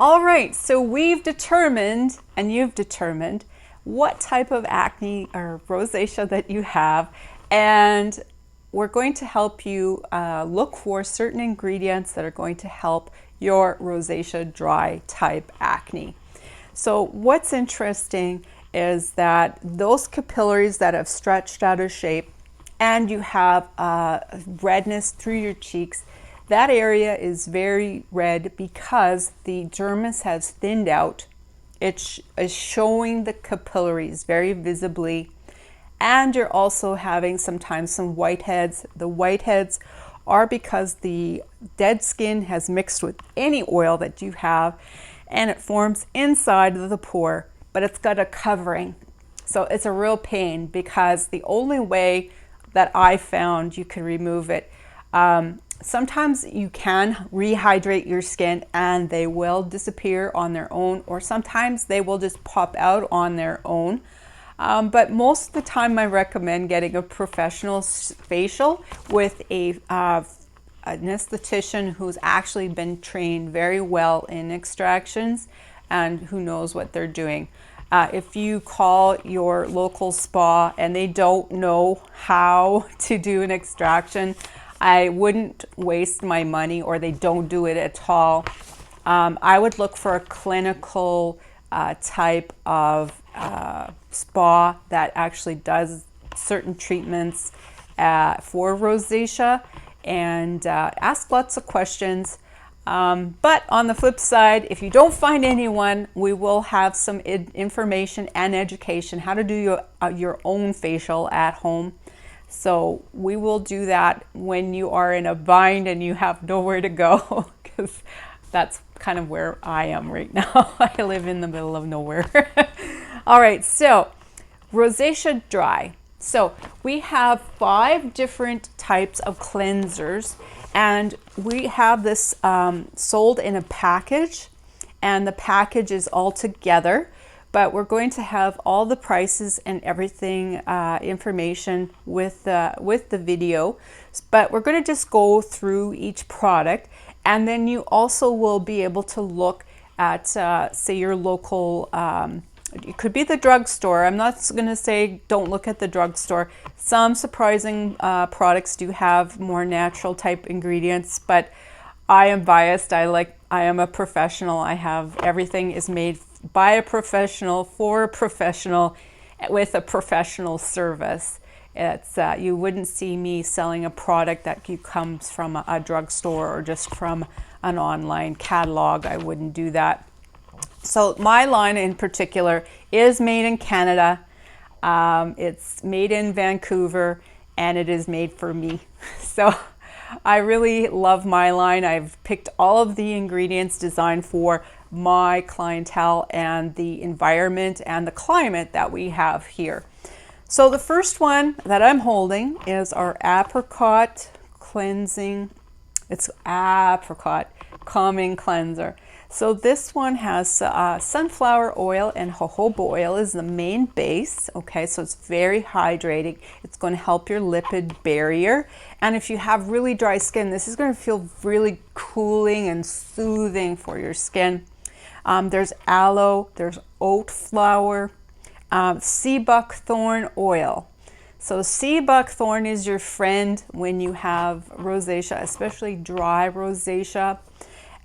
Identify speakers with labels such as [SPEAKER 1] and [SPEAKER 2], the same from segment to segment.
[SPEAKER 1] All right, so we've determined, and you've determined, what type of acne or rosacea that you have, and we're going to help you look for certain ingredients that are going to help your rosacea dry type acne. So what's interesting is that those capillaries that have stretched out of shape and you have redness through your cheeks, that area is very red because the dermis has thinned out. It is showing the capillaries very visibly, and you're also having sometimes some whiteheads. The whiteheads are because the dead skin has mixed with any oil that you have, and it forms inside of the pore, but it's got a covering. So it's a real pain because the only way that I found you can remove it, sometimes you can rehydrate your skin and they will disappear on their own, or sometimes they will just pop out on their own. But most of the time I recommend getting a professional facial with an esthetician who's actually been trained very well in extractions and who knows what they're doing. If you call your local spa and they don't know how to do an extraction, I wouldn't waste my money, or they don't do it at all. I would look for a clinical type of spa that actually does certain treatments for rosacea, and ask lots of questions. But on the flip side, if you don't find anyone, we will have some information and education how to do your own facial at home. So we will do that when you are in a bind and you have nowhere to go, because that's kind of where I am right now. I live in the middle of nowhere. All right, so rosacea dry. So we have 5 different types of cleansers, and we have this sold in a package, and the package is all together. But we're going to have all the prices and everything, information with the video. But we're going to just go through each product, and then you also will be able to look at, say, your local, it could be the drugstore. I'm not going to say don't look at the drugstore. Some surprising products do have more natural type ingredients, but I am biased. I am a professional. I have everything is made by a professional for a professional with a professional service. It's you wouldn't see me selling a product that comes from a drugstore or just from an online catalog. I wouldn't do that. So my line in particular is made in Canada. It's made in Vancouver, and it is made for me. So I really love my line. I've picked all of the ingredients designed for my clientele and the environment and the climate that we have here. So the first one that I'm holding is our Apricot Cleansing. It's Apricot Calming Cleanser. So this one has sunflower oil and jojoba oil is the main base. Okay, so it's very hydrating. It's going to help your lipid barrier. And if you have really dry skin, this is going to feel really cooling and soothing for your skin. There's aloe, there's oat flower, sea buckthorn oil. So sea buckthorn is your friend when you have rosacea, especially dry rosacea.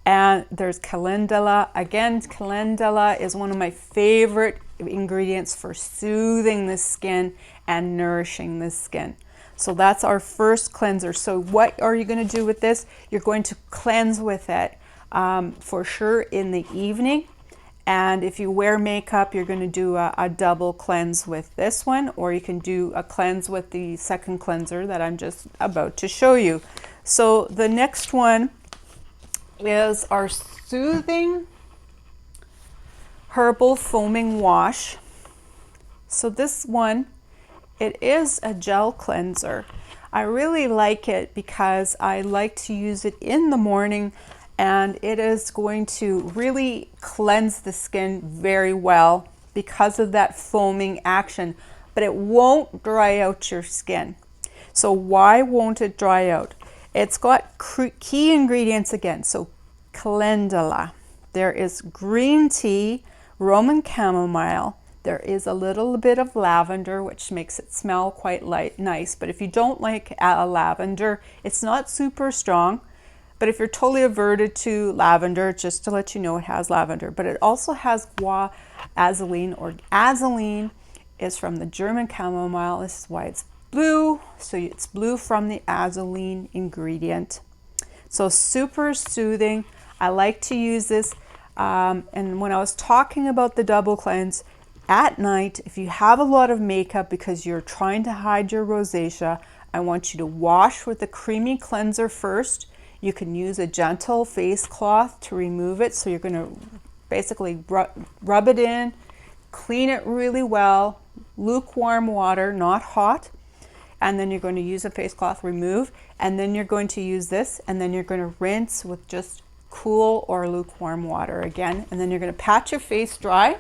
[SPEAKER 1] And there's calendula. Again, calendula is one of my favorite ingredients for soothing the skin and nourishing the skin. So that's our first cleanser. So what are you going to do with this? You're going to cleanse with it for sure in the evening. And if you wear makeup, you're going to do a double cleanse with this one, or you can do a cleanse with the second cleanser that I'm just about to show you. So the next one is our Soothing Herbal Foaming Wash. So this one, it is a gel cleanser. I really like it because I like to use it in the morning, and it is going to really cleanse the skin very well because of that foaming action, but it won't dry out your skin. So why won't it dry out? It's got key ingredients again. So calendula, There is green tea, Roman chamomile. There is a little bit of lavender, which makes it smell quite nice. But if you don't like lavender, it's not super strong. But if you're totally averted to lavender, just to let you know, it has lavender. But it also has Azulene, or Azulene is from the German chamomile. This is why it's blue. So it's blue from the Azulene ingredient. So super soothing. I like to use this. And when I was talking about the double cleanse, at night, if you have a lot of makeup because you're trying to hide your rosacea, I want you to wash with a creamy cleanser first. You can use a gentle face cloth to remove it. So you're going to basically rub it in, clean it really well, lukewarm water, not hot. And then you're going to use a face cloth, remove, and then you're going to use this, and then you're going to rinse with just cool or lukewarm water again. And then you're going to pat your face dry.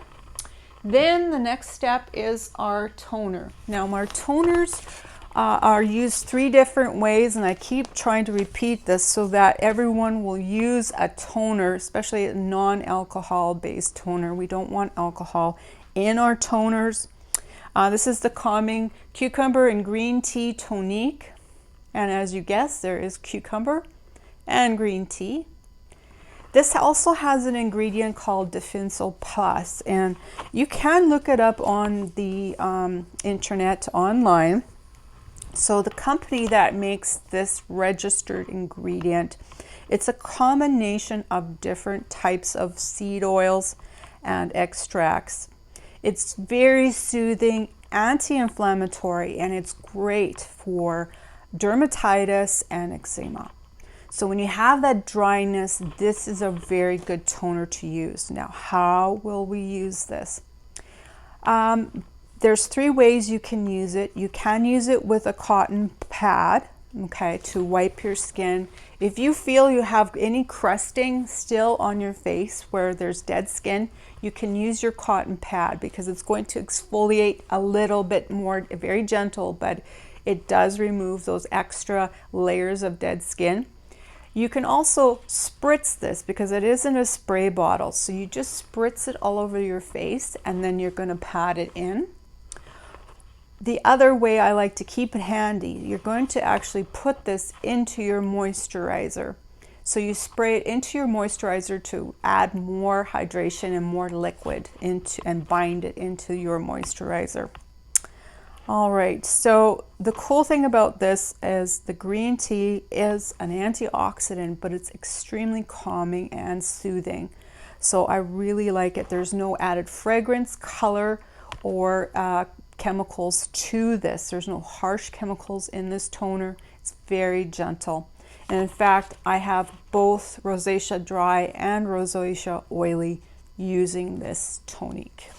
[SPEAKER 1] Then the next step is our toner. Now our toners are used 3 different ways, and I keep trying to repeat this so that everyone will use a toner, especially a non-alcohol based toner. We don't want alcohol in our toners. This is the calming cucumber and green tea tonique. And as you guessed, there is cucumber and green tea. This also has an ingredient called Defensil Plus, and you can look it up on the internet online. So the company that makes this registered ingredient, it's a combination of different types of seed oils and extracts. It's very soothing, anti-inflammatory, and it's great for dermatitis and eczema. So when you have that dryness, this is a very good toner to use. Now, how will we use this? There's 3 ways you can use it. You can use it with a cotton pad, okay, to wipe your skin. If you feel you have any crusting still on your face where there's dead skin, you can use your cotton pad because it's going to exfoliate a little bit more, very gentle, but it does remove those extra layers of dead skin. You can also spritz this because it isn't a spray bottle. So you just spritz it all over your face and then you're going to pat it in. The other way I like to keep it handy, you're going to actually put this into your moisturizer. So you spray it into your moisturizer to add more hydration and more liquid into and bind it into your moisturizer. All right, so the cool thing about this is the green tea is an antioxidant, but it's extremely calming and soothing. So I really like it. There's no added fragrance, color, or chemicals to this. There's no harsh chemicals in this toner. It's very gentle. And in fact, I have both Rosacea Dry and Rosacea Oily using this tonique.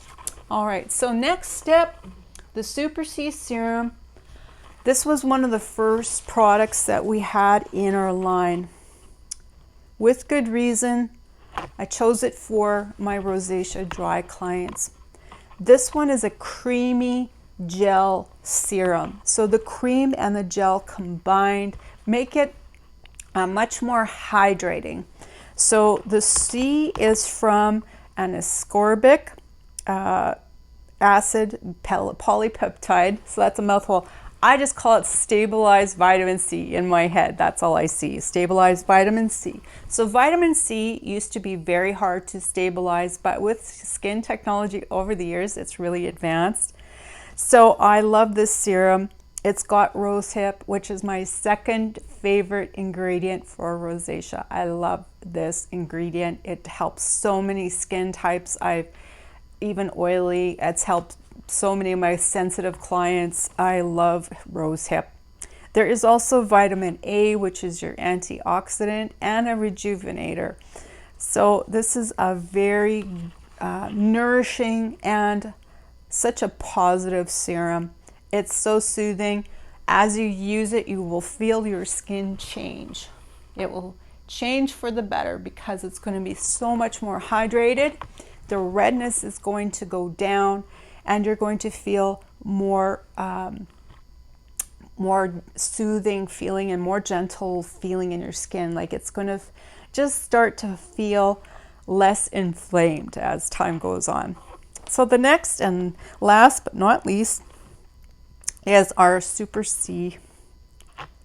[SPEAKER 1] All right, so next step, the Super C Serum. This was one of the first products that we had in our line. With good reason, I chose it for my Rosacea Dry clients. This one is a creamy gel serum. So the cream and the gel combined make it much more hydrating. So the C is from an ascorbic acid polypeptide. So that's a mouthful. I just call it stabilized vitamin C in my head. That's all I see, stabilized vitamin C. So vitamin C used to be very hard to stabilize, but with skin technology over the years, it's really advanced. So I love this serum. It's got Rosehip, which is my second favorite ingredient for rosacea. I love this ingredient. It helps so many skin types. Even oily, it's helped so many of my sensitive clients. I love Rosehip. There is also vitamin A, which is your antioxidant and a rejuvenator. So this is a very nourishing and such a positive serum. It's so soothing. As you use it, you will feel your skin change. It will change for the better because it's going to be so much more hydrated. The redness is going to go down and you're going to feel more soothing feeling and more gentle feeling in your skin. Like it's going to just start to feel less inflamed as time goes on. So the next and last but not least is our Super C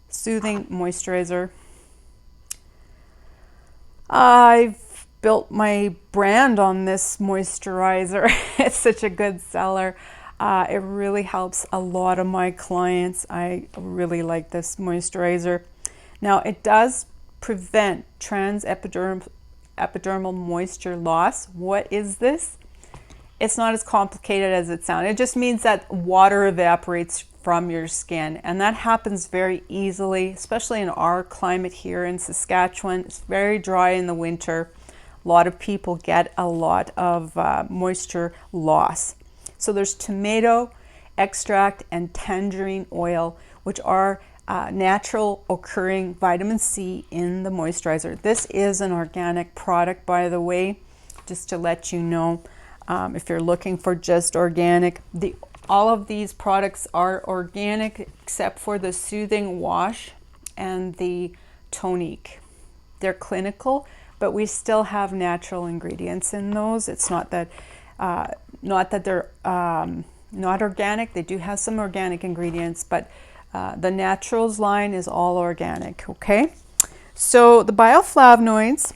[SPEAKER 1] Soothing Moisturizer. I've built my brand on this moisturizer. It's such a good seller. It really helps a lot of my clients. I really like this moisturizer. Now, it does prevent transepidermal moisture loss. What is this? It's not as complicated as it sounds. It just means that water evaporates from your skin, and that happens very easily, especially in our climate here in Saskatchewan. It's very dry in the winter. A lot of people get a lot of moisture loss. So there's tomato extract and tangerine oil, which are natural occurring vitamin C in the moisturizer. This is an organic product, by the way, just to let you know. If you're looking for just organic, all of these products are organic except for the Soothing Wash and the Tonique. They're clinical, but we still have natural ingredients in those. It's not that they're not organic. They do have some organic ingredients, but the Naturals line is all organic, okay? So the bioflavonoids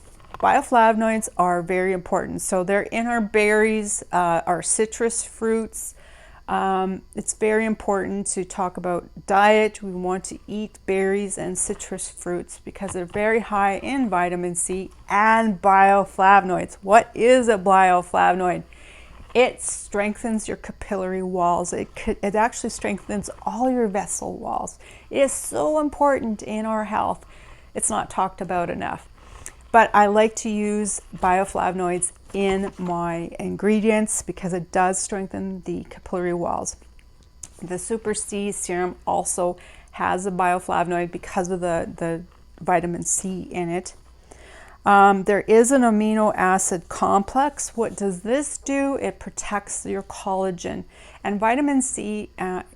[SPEAKER 1] are very important. So they're in our berries, our citrus fruits. It's very important to talk about diet. We want to eat berries and citrus fruits because they're very high in vitamin C and bioflavonoids. What is a bioflavonoid? It strengthens your capillary walls. It actually strengthens all your vessel walls. It is so important in our health. It's not talked about enough. But I like to use bioflavonoids in my ingredients because it does strengthen the capillary walls. The Super C Serum also has a bioflavonoid because of the vitamin C in it. There is an amino acid complex. What does this do? It protects your collagen. And vitamin C,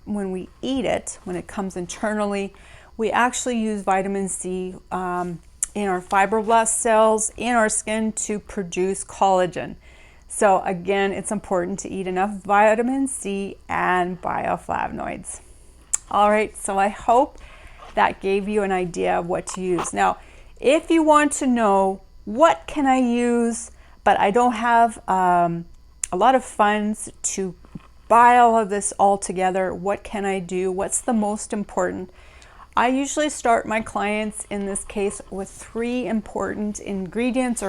[SPEAKER 1] when we eat it, when it comes internally, we actually use vitamin C in our fibroblast cells in our skin to produce collagen. So again, it's important to eat enough vitamin C and bioflavonoids. All right, so I hope that gave you an idea of what to use. Now, if you want to know what can I use, but I don't have a lot of funds to buy all of this all together, what can I do? What's the most important? I usually start my clients in this case with 3 important ingredients,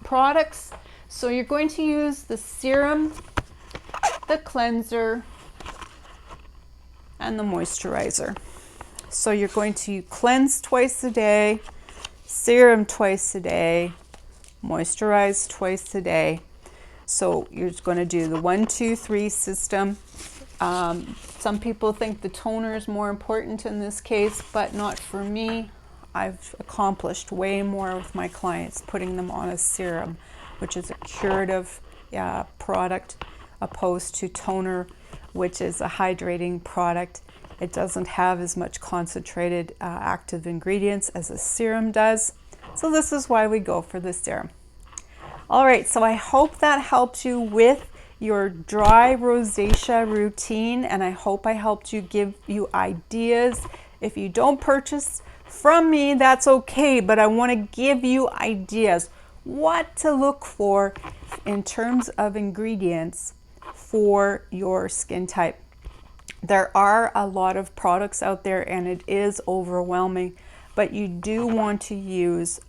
[SPEAKER 1] products. So you're going to use the serum, the cleanser, and the moisturizer. So you're going to cleanse twice a day, serum twice a day, moisturize twice a day. So you're going to do the 1, 2, 3 system. Some people think the toner is more important in this case, but not for me. I've accomplished way more with my clients putting them on a serum, which is a curative product, opposed to toner, which is a hydrating product. It doesn't have as much concentrated active ingredients as a serum does. So this is why we go for the serum. All right, so I hope that helped you with your dry rosacea routine, and I hope I helped you, give you ideas. If you don't purchase from me, that's okay, but I want to give you ideas what to look for in terms of ingredients for your skin type. There are a lot of products out there and it is overwhelming, but you do want to use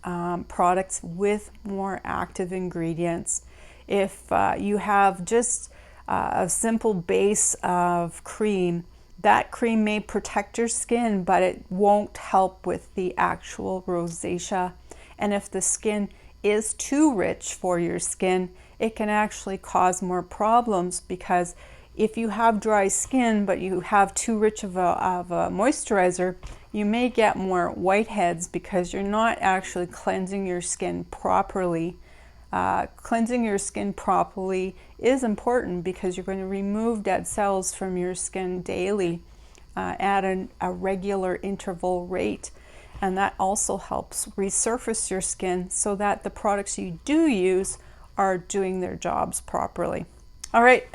[SPEAKER 1] products with more active ingredients. If you have just a simple base of cream, that cream may protect your skin, but it won't help with the actual rosacea. And if the skin is too rich for your skin, it can actually cause more problems, because if you have dry skin but you have too rich of a moisturizer, you may get more whiteheads because you're not actually cleansing your skin properly. Cleansing your skin properly is important because you're going to remove dead cells from your skin daily at a regular interval rate. And that also helps resurface your skin so that the products you do use are doing their jobs properly. All right,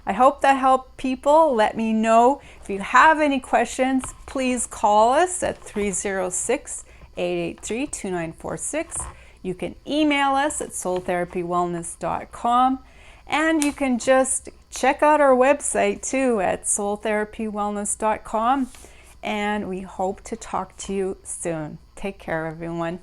[SPEAKER 1] I hope that helped people. Let me know if you have any questions. Please call us at 306-883-2946. You can email us at soultherapywellness.com, and you can just check out our website too at soultherapywellness.com. And we hope to talk to you soon. Take care, everyone.